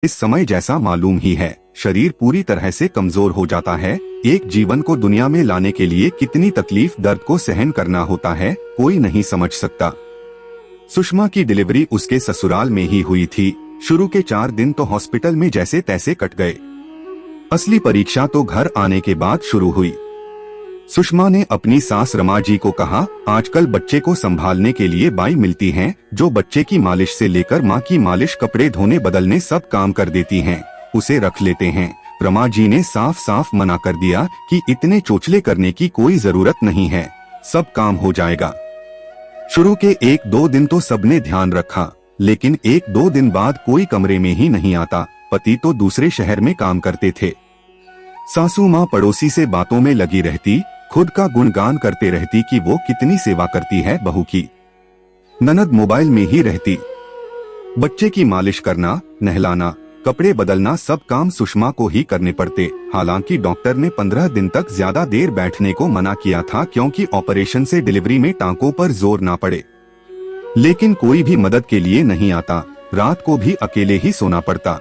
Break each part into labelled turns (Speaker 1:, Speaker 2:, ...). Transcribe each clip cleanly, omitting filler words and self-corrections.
Speaker 1: इस समय जैसा मालूम ही है, शरीर पूरी तरह से कमजोर हो जाता है। एक जीवन को दुनिया में लाने के लिए कितनी तकलीफ दर्द को सहन करना होता है, कोई नहीं समझ सकता। सुषमा की डिलीवरी उसके ससुराल में ही हुई थी। शुरू के 4 दिन तो हॉस्पिटल में जैसे तैसे कट गए। असली परीक्षा तो घर आने के बाद शुरू हुई। सुषमा ने अपनी सास रमा जी को कहा, आजकल बच्चे को संभालने के लिए बाई मिलती हैं, जो बच्चे की मालिश से लेकर माँ की मालिश, कपड़े धोने बदलने सब काम कर देती हैं, उसे रख लेते हैं। रमा जी ने साफ साफ मना कर दिया कि इतने चोचले करने की कोई जरूरत नहीं है, सब काम हो जाएगा। शुरू के 1-2 दिन तो सबने ध्यान रखा, लेकिन 1-2 दिन बाद कोई कमरे में ही नहीं आता। पति तो दूसरे शहर में काम करते थे। सासू माँ पड़ोसी से बातों में लगी रहती, खुद का गुणगान करते रहती कि वो कितनी सेवा करती है बहू की। ननद मोबाइल में ही रहती। बच्चे की मालिश करना, नहलाना, कपड़े बदलना सब काम सुषमा को ही करने पड़ते। हालांकि डॉक्टर ने 15 दिन तक ज्यादा देर बैठने को मना किया था, क्योंकि ऑपरेशन से डिलीवरी में टांकों पर जोर ना पड़े। लेकिन कोई भी मदद के लिए नहीं आता। रात को भी अकेले ही सोना पड़ता।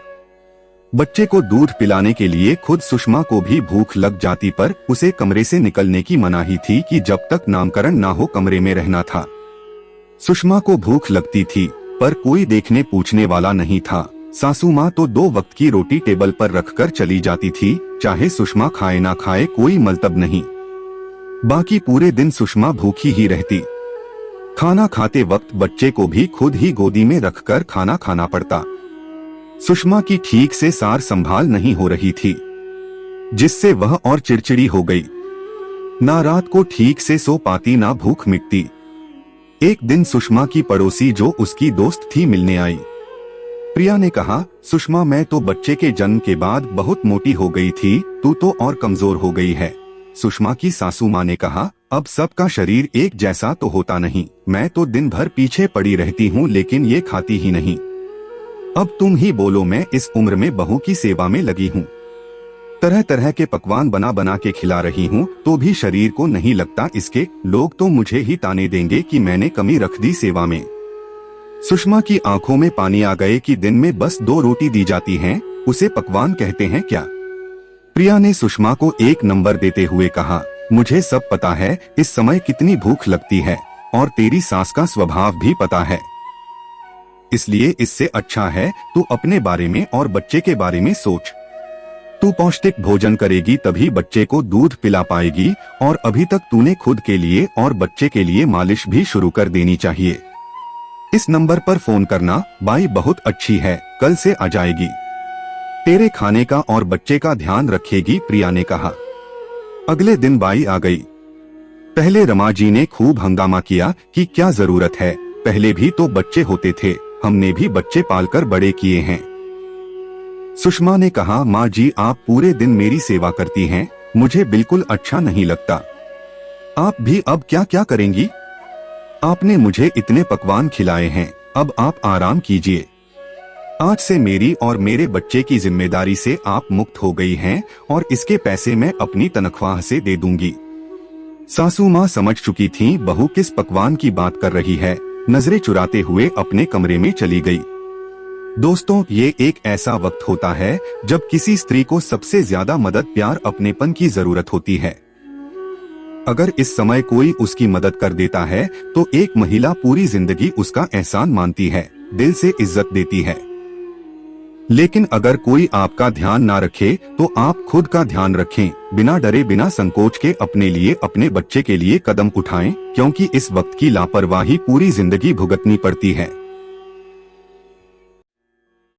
Speaker 1: बच्चे को दूध पिलाने के लिए खुद सुषमा को भी भूख लग जाती, पर उसे कमरे से निकलने की मनाही थी कि जब तक नामकरण ना हो कमरे में रहना था। सुषमा को भूख लगती थी, पर कोई देखने पूछने वाला नहीं था। सासू माँ तो 2 वक्त की रोटी टेबल पर रखकर चली जाती थी, चाहे सुषमा खाए ना खाए कोई मतलब नहीं। बाकी पूरे दिन सुषमा भूखी ही रहती। खाना खाते वक्त बच्चे को भी खुद ही गोदी में रखकर खाना खाना पड़ता। सुषमा की ठीक से सार संभाल नहीं हो रही थी, जिससे वह और चिड़चिड़ी हो गई। ना रात को ठीक से सो पाती, ना भूख मिटती। एक दिन सुषमा की पड़ोसी जो उसकी दोस्त थी मिलने आई। प्रिया ने कहा, सुषमा मैं तो बच्चे के जन्म के बाद बहुत मोटी हो गई थी, तू तो और कमजोर हो गई है। सुषमा की सासू माँ ने कहा, अब सबका शरीर एक जैसा तो होता नहीं, मैं तो दिन भर पीछे पड़ी रहती हूँ लेकिन ये खाती ही नहीं। अब तुम ही बोलो, मैं इस उम्र में बहू की सेवा में लगी हूँ, तरह तरह के पकवान बना बना के खिला रही हूँ, तो भी शरीर को नहीं लगता इसके। लोग तो मुझे ही ताने देंगे कि मैंने कमी रख दी सेवा में। सुषमा की आंखों में पानी आ गए कि दिन में बस 2 रोटी दी जाती हैं, उसे पकवान कहते हैं क्या? प्रिया ने सुषमा को 1 नंबर देते हुए कहा, मुझे सब पता है इस समय कितनी भूख लगती है, और तेरी सास का स्वभाव भी पता है। इसलिए इससे अच्छा है तू अपने बारे में और बच्चे के बारे में सोच। तू पौष्टिक भोजन करेगी तभी बच्चे को दूध पिला पाएगी, और अभी तक तूने खुद के लिए और बच्चे के लिए मालिश भी शुरू कर देनी चाहिए। इस नंबर पर फोन करना, बाई बहुत अच्छी है, कल से आ जाएगी, तेरे खाने का और बच्चे का ध्यान रखेगी, प्रिया ने कहा। अगले दिन बाई आ गई। पहले रमा जी ने खूब हंगामा किया कि क्या जरूरत है, पहले भी तो बच्चे होते थे, हमने भी बच्चे पालकर बड़े किए हैं। सुषमा ने कहा, माँ जी आप पूरे दिन मेरी सेवा करती हैं, मुझे बिल्कुल अच्छा नहीं लगता। आप भी अब क्या क्या करेंगी? आपने मुझे इतने पकवान खिलाए हैं, अब आप आराम कीजिए। आज से मेरी और मेरे बच्चे की जिम्मेदारी से आप मुक्त हो गई हैं, और इसके पैसे मैं अपनी तनख्वाह से दे दूंगी। सासू माँ समझ चुकी थीं बहू किस पकवान की बात कर रही है, नजरें चुराते हुए अपने कमरे में चली गई। दोस्तों, ये एक ऐसा वक्त होता है जब किसी स्त्री को सबसे ज्यादा मदद, प्यार, अपनेपन की जरूरत होती है। अगर इस समय कोई उसकी मदद कर देता है तो एक महिला पूरी जिंदगी उसका एहसान मानती है, दिल से इज्जत देती है। लेकिन अगर कोई आपका ध्यान ना रखे तो आप खुद का ध्यान रखें, बिना डरे बिना संकोच के अपने लिए, अपने बच्चे के लिए कदम उठाएं, क्योंकि इस वक्त की लापरवाही पूरी जिंदगी भुगतनी पड़ती है।